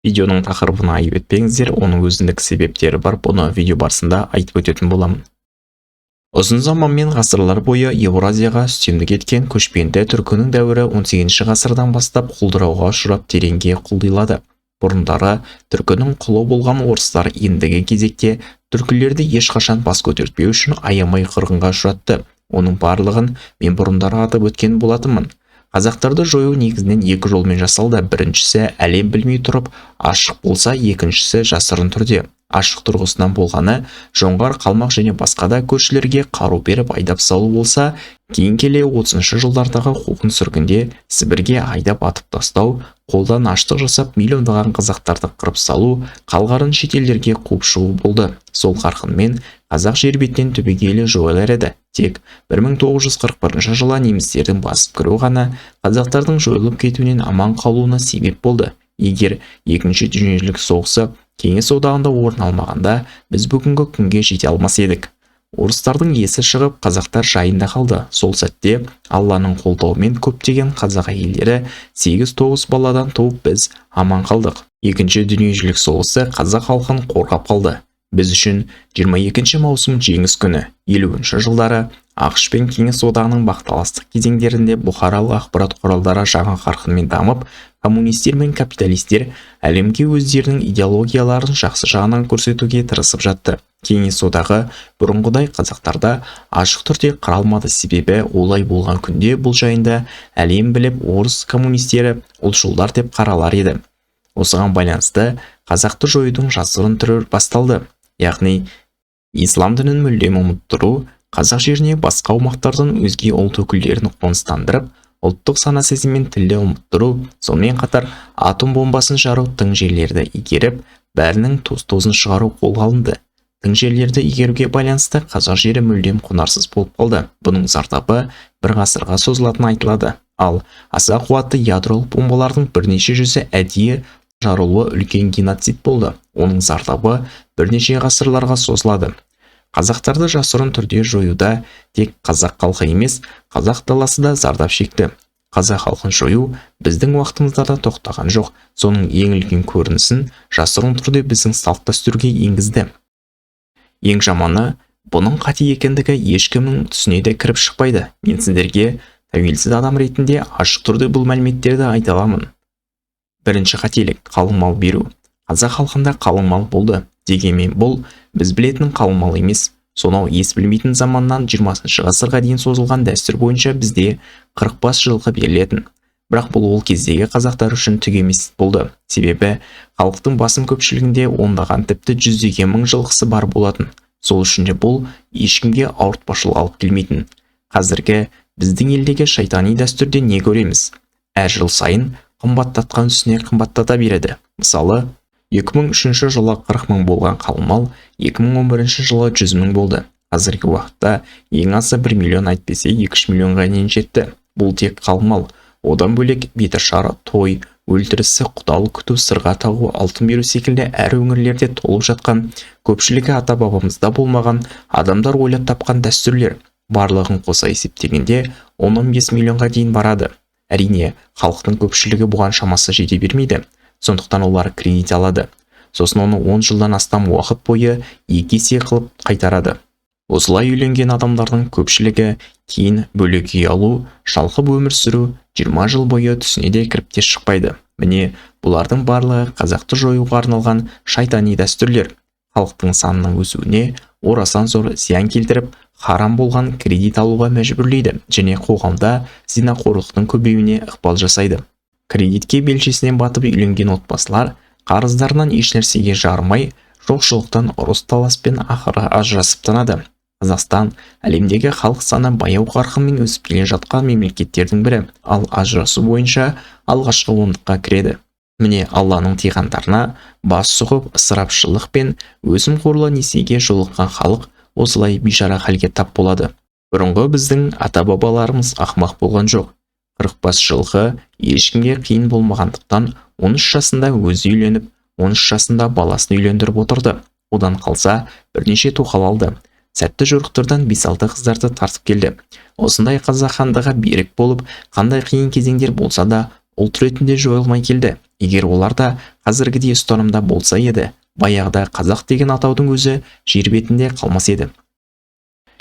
Видеоның тақырыбына айып етпеңіздер, оның өзіндік себептері бар, бұны видео барысында айтып өтетін боламын. Ұзын заман мен ғасырлар бойы Еуразияға үстемдік еткен көшпенді түркінің дәуірі 18 ғасырдан бастап құлдырауға ұшырап тереңге құлдилады. Бұрындары түркінің құлы болған орыстар ендігі кезекте түркілерді ешқашан бас көтертпеу үшін аямай қырғынға ұшыратты. Оның барлығын мен бұрындары атап өткен болатынмын. Қазақтарды жою негізінен екі жолмен жасалды. Біріншісі әлем білмей тұрып ашық болса, екіншісі жасырын түрде. Ашық тұрғысынан болғаны жоңғар, қалмақ және басқа да көршілерге қару беріп айдап салу болса, кейін келе 30-шы жылдардағы қуғын сүргінде Сібірге айдап атып тастау, қолдан аштық жасап миллиондаған қазақтарды қырып салу, қалғарын шетелдерге қуып шығу болды. Сол қарқынмен қазақ жер бетінен түбегейлі жойылар еді. Тек 1941 жылы немістердің басып кіруі ғана қазақтардың жойылып кетуінен аман қалуына себеп болды. Егер екінші дүниежүзілік соғысы Кеңес одағында орын алмағанда, біз бүгінгі күнге жете алмас едік. Орыстардың есі шығып, қазақтар жайында қалды. Сол сәтте Алланың қолдауымен көптеген қазақ әйелдері 8-9 баладан туып біз аман қалдық. Екінші дүниежүзілік соғысы қазақ халқын қорғап қалды. Біз үшін 22 маусым жеңіс күні. 50-ші жылдары ақш пен Кеңес одағының бақталастық кезеңдерінде бұқаралық ақпарат құралдары жаңа қарқынмен дамып, коммунистер мен капиталистер әлемге өздерінің идеологияларын жақсы жағынан көрсетуге тырысып жатты. Кеңес одағы бұрынғыдай қазақтарда ашық түрде қыра алмады, себебі олай болған күнде бұл жайында әлем біліп, орыс коммунистері ұлтшылдар деп қаралар еді. Осыған байланысты қазақты жоюдың жасырын түрі басталды. Яғни ислам дінін мүлдем ұмыттыру, қазақ жеріне басқа аумақтардан өзге ұлт өкілдерін қоныстандырып, ұлттық сана сезім мен тілді ұмыттыру, сонымен қатар атом бомбасын жару, тың жерлерді игеріп, бәрінің тоз-тозын шығару қолға алынды. Тың жерлерді игеруге байланысты қазақ жері мүлдем құнарсыз болып қалды. Бұның зардабы бір ғасырға созылатыны айтылады. Ал аса қуатты ядролық бомбалардың бірнеше жүзі әдейі жарылуы үлкен геноцид болды. Оның зардабы бірнеше ғасырларға созылады. Қазақтарды жасырын түрде жоюда тек қазақ халқы емес, қазақ даласы да зардап шекті. Қазақ халқын жою біздің уақытымызда да тоқтаған жоқ. Соның ең үлкен көрінісін жасырын түрде біздің салт-дәстүрге енгізді. Ең жаманы, бұның қате екендігі ешкімнің түсіне де кіріп шықпайды. Мен сіздерге тәуелсіз адам ретінде ашық түрде бұл мәліметтерді айта аламын. Бірінші қателік – қалың мал беру. Қазақ халқында қалың мал болды. Дегенмен бұл біз білетін қалың мал емес. Сонау ес білмейтін заманнан 20-шы ғасырға дейін созылған дәстүр бойынша бізде 40 бас жылқы берілетін. Бірақ бұл ол кездегі қазақтар үшін түк емес болды. Себебі халықтың басым көпшілігінде ондаған тіпті жүздеген мың жылқысы бар болатын. Сол үшін де бұл ешкімге ауыртпашылық алып келмейтін. Қазіргі біздің елдегі шайтани дәстүрде не көреміз? Әр жыл сайын қымбаттатқан үстіне қымбаттата береді. Мысалы, 2003 жылы 40 мың болған қалың мал 2011 жылы 100 мың болды. Қазіргі уақытта ең азы 1 миллион, әйтпесе 2 миллионға дейін жетті. Бұл тек қалың мал. Одан бөлек беташар, той, өлтірісі, құдалық күту, сырға тағу, алтын беру секілді әр өңірлерде толып жатқан, көпшілігі ата-бабамызда болмаған, адамдар ойлап тапқан дәстүрлер. Барлығын қоса есептегенде 10-15 миллионға дейін барады. Әрине, халықтың көпшілігі бұған шамасы жете бермейді. Сондықтан олар кредит алады. Сосын оны 10 жылдан астам уақыт бойы 2 есе қылып қайтарады. Осылай үйленген адамдардың көпшілігі кейін бөлек үй алу, шалқып өмір сүру 20 жыл бойы түсіне де кіріп те шықпайды. Міне, бұлардың барлығы қазақты жоюға арналған шайтани дәстүрлер. Халықтың санының өсуіне орасан зор зиян келтіріп, харам болған кредит алуға мәжбүрлейді және қоғамда зинақорлықтың көбеюіне ықпал жасайды. Кредитке белшесінен батып үйленген отбасылар қарыздарынан ешнәрсеге жарымай, жоқшылықтан ұрыс таласпен ақыры ажырасып тынады. Қазақстан әлемдегі халық саны баяу қарқынмен өсіп келе жатқан мемлекеттердің бірі, ал ажырасу бойынша алғашқы ондыққа кіреді. Міне, Алланың тиғандарына бас сұғып, ысырапшылық пен өсімқорлық несиеге жолыққан халық осылай бейшара халге тап болады. Бұрынғы біздің ата-бабаларымыз ақымақ болған жоқ. 40 бас жылқы ешкімге қиын болмағандықтан 13 жасында өзі үйленіп, 13 жасында баласын үйлендіріп отырды. Одан қалса бірнеше тоқал алды. Сәтті жорықтардан 5-6 қыздарды тартып келді. Осындай қазақ хандығы берік болып, қандай қиын кезеңдер болса да, ұлт ретінде жойылмай келді. Егер олар да қазіргідей ұстанымда болса еді, баяғыда қазақ деген атаудың өзі жер бетінде қалмас еді.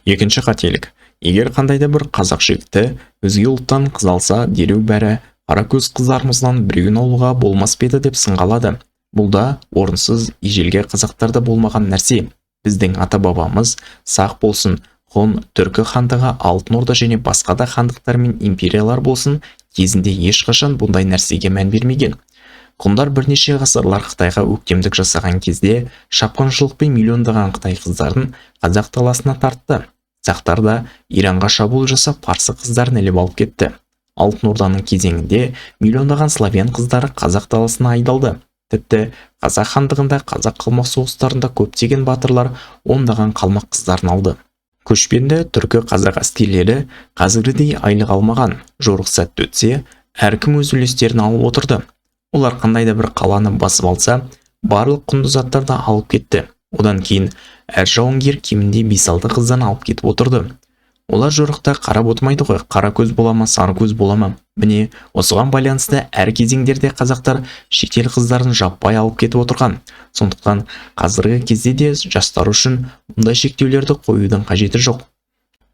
Екінші қателік. Егер қандайда бір қазақ жігіті өзге ұлттан қыз алса, дереу бәрі қара көз қыздарымыздан біреуін алуға болмас па еді деп сынғалады. Бұл да орынсыз, ежелгі қазақтарда болмаған нәрсе. Біздің ата-бабамыз сақ болсын, ғұн, түркі хандығы, алтын орда және басқа да хандықтар мен империялар болсын, кезінде ешқашан бұндай нәрсеге мән бермеген. Ғұндар бірнеше ғасырлар Қытайға өктемдік жасаған кезде шапқыншылықпен миллиондаған Қытай қыздарын қазақ даласына тартты. Сақтар да Иранға шабуыл жасап, парсы қыздарын іліп алып кетті. Алтын орданың кезеңінде миллиондаған славян қыздары қазақ даласына айдалды. Тіпті қазақ хандығында, қазақ қалмақ соғыстарында көптеген батырлар ондаған қалмақ қыздарын алды. Көшпенді түркі қазақ әскерлері қазіргідей айлық алмаған. Жорық сәтті өтсе, әркім өз үлестерін алып отырды. Олар қандайда бір қаланы басып алса, барлық құнды заттарды алып кетті. Одан кейін әр жауынгер кемінде 5-6 қыздан алып кетіп отырды. Олар жорықта қарап отырмайды ғой, қара көз бола ма, сары көз бола ма? Міне, осыған байланысты әр кезеңдерде қазақтар шетел қыздарын жаппай алып кетіп отырған. Сондықтан қазіргі кезде де жастар үшін мұндай шектеулерді қоюдың қажеті жоқ.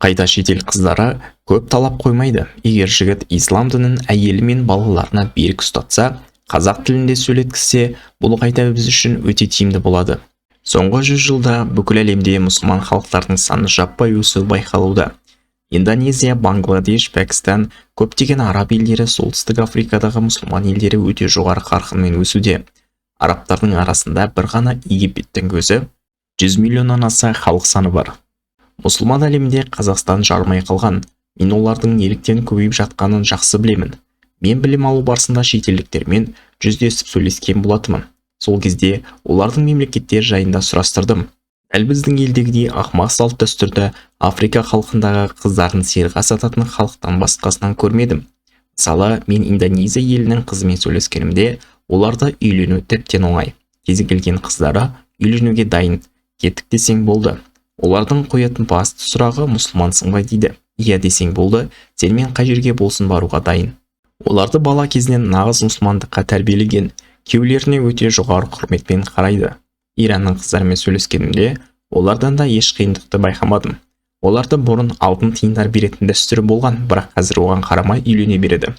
Қайта шетел қыздары көп талап қоймайды. Егер жігіт ислам дінін әйелі мен балаларына берік ұстатса, қазақ тілінде сөйлеткізсе, бұл қайта біз үшін өте тиімді болады. Соңғы 100 жылда бүкіл әлемде мұсылман халықтардың саны жаппай өсуі байқалуда. Индонезия, Бангладеш, Пәкістан, көптеген араб елдері, солтүстік Африкадағы мұсылман елдері өте жоғары қарқынмен өсуде. Арабтардың арасында бір ғана Египеттің өзі 100 миллионнан аса халық саны бар. Мұсылман әлемінде Қазақстан жармай қалған. Мен олардың неліктен көбейіп жатқанын жақсы білемін. Мен білім алу барысында шетелдіктермен жүздесіп сөйлескен болатынмын. Сол кезде олардың мемлекеттер жайында сұрастырдым. Әл біздің елдегідей ақымақ салт дәстүрді Африка халқындағы қыздарын сиырға сататын халықтан басқасынан көрмедім. Мысалы, мен Индонезия елінің қызымен сөйлескенімде, оларда үйлену тіптен оңай. Кез келген қыздары үйленуге дайын, кеттік десең болды. Олардың қоятын басты сұрағы мұсылмансың ба дейді. Иә десең болды, сенімен қай жерге болсын баруға дайын. Оларды бала кезінен нағыз мұсылмандыққа тәрбиелеген, күйеулеріне өте жоғары құрметпен қарайды. Иранның қыздарымен сөйлескенімде, олардан да еш қиындықты байқамадым. Оларды бұрын алтын тиындар беретін дәстүрі болған, бірақ қазір оған қарамай үйлене береді.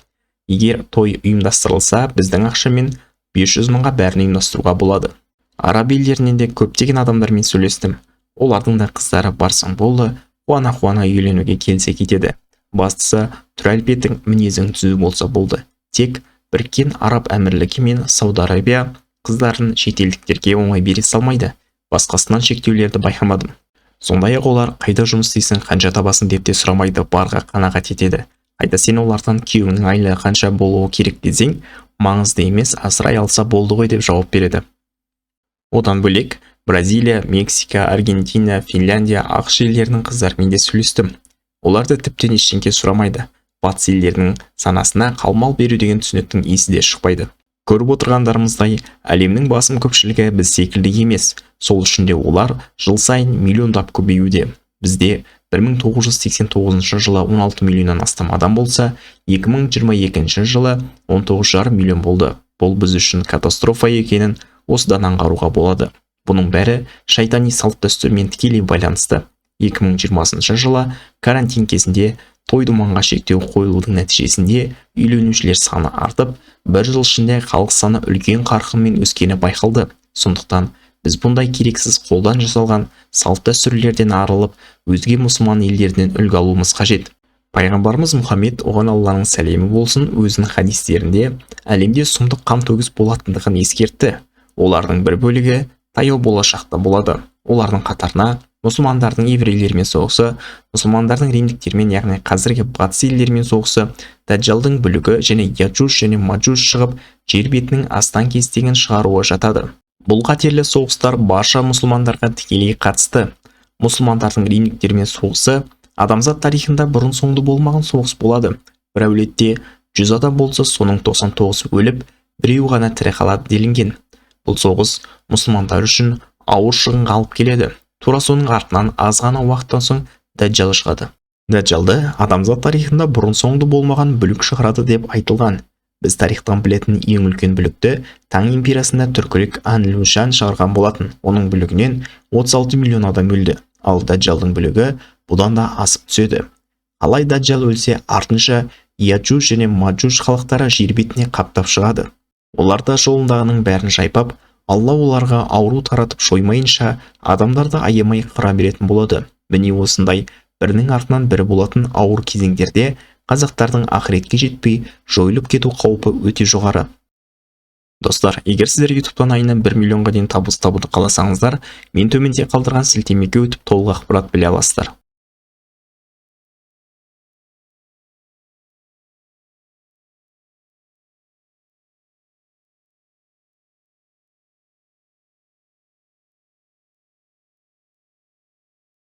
Егер той ұйымдастырылса, біздің ақшамен 500 мыңға бәрін ұйымдастыруға болады. Араб елдерінен де көптеген адамдармен сөйлестім. Олардың да қыздары барсаң болды, қуана-қуана үйленуге келсе кетеді. Бастысы, түр-әлпетің, мінезің түзу болса болды. Тек Біріккен Араб Әмірлігі мен Сауд Арабия қыздарын шетелдіктерге оңай бере салмайды. Басқасынан шектеулерді байқамадым. Сондай-ақ олар қайда жұмыс істейсің, қанша табасын деп те сұрамайды, барға қанағат етеді. Қайта сен олардан күйеуіңнің айлығы қанша болуы керек десең, маңызды емес, асырай алса болды ғой деп жауап береді. Одан бөлек, Бразилия, Мексика, Аргентина, Финляндия, ақш елдерінің қыздарымен де сөйлестім. Оларды тіптен ештеңке сұрамайды. Батыс елдерінің санасына қалмал беру деген түсініктің есі де шықпайды. Көріп отырғандарымыздай, әлемнің басым көпшілігі біз секілді емес. Сол үшін де олар жыл сайын миллиондап көбеюде. Бізде 1989 жылы 16 миллионнан астам адам болса, 2022 жылы 19,5 миллион болды. Бұл біз үшін катастрофа екенін осыдан аңғаруға болады. Бұның бәрі шайтани салт дәстүрмен тікелей байланысты. 2020 жылы карантин кезінде той-думанға шектеу қойылудың нәтижесінде үйленушілер саны артып, бір жыл ішінде халық саны үлкен қарқынмен өскені байқалды. Сондықтан біз бұндай керексіз қолдан жасалған салт дәстүрлерден арылып, өзге мұсылман елдерінен үлгі алуымыз қажет. Пайғамбарымыз Мұхаммед, оған Алланың сәлемі болсын, өзінің хадистерінде әлемде сұмдық қамтөгіс болатындығын ескертті. Олардың бір бөлігі таяу болашақта болады. Олардың қатарына мұсылмандардың еврейлермен соғысы, мұсылмандардың римдіктермен, яғни қазіргі батыс елдермен соғысы, дәджалдың бүлігі және Яджуж және Маджуж шығып, жер бетінің астан кестеген шығаруы жатады. Бұл қатерлі соғыстар барша мұсылмандарға тікелей қатысты. Мұсылмандардың римдіктермен соғысы адамзат тарихында бұрын соңды болмаған соғыс болады. Бір әулетте 100 адам болса, соның 99 өліп, біреу ғана тірі қалады делінген. Бұл соғыс мұсылмандар үшін ауыр шығынға алып келеді. Тура соның артынан аз ғана уақыттан соң Дәджал шығады. Дәджалды адамзат тарихында бұрын соңды болмаған бүлік шығарады деп айтылған. Біз тарихтан білетін ең үлкен бүлікті Таң империясында түркілік Анлушан шығарған болатын. Оның бүлігінен 36 миллион адам өлді, ал Даджалдың бүлігі бұдан да асып түседі. Алай Даджал өлсе, артынша Яджуж және Маджуж халықтары жер бетіне қаптап шығады. Олар да жолындағының бәрін шайпап, Алла оларға ауру таратып шоймайынша адамдарды аямай қыра беретін болады. Міне осындай бірінің артынан бірі болатын ауыр кезеңдерде қазақтардың ақыретке жетпей жойылып кету қаупі өте жоғары. Достар, егер сіздер ютубтан айына 1 миллионға дейін табыс табуды қаласаңыздар, мен төменде қалдырған сілтемеге өтіп толық ақпарат біле аласыздар.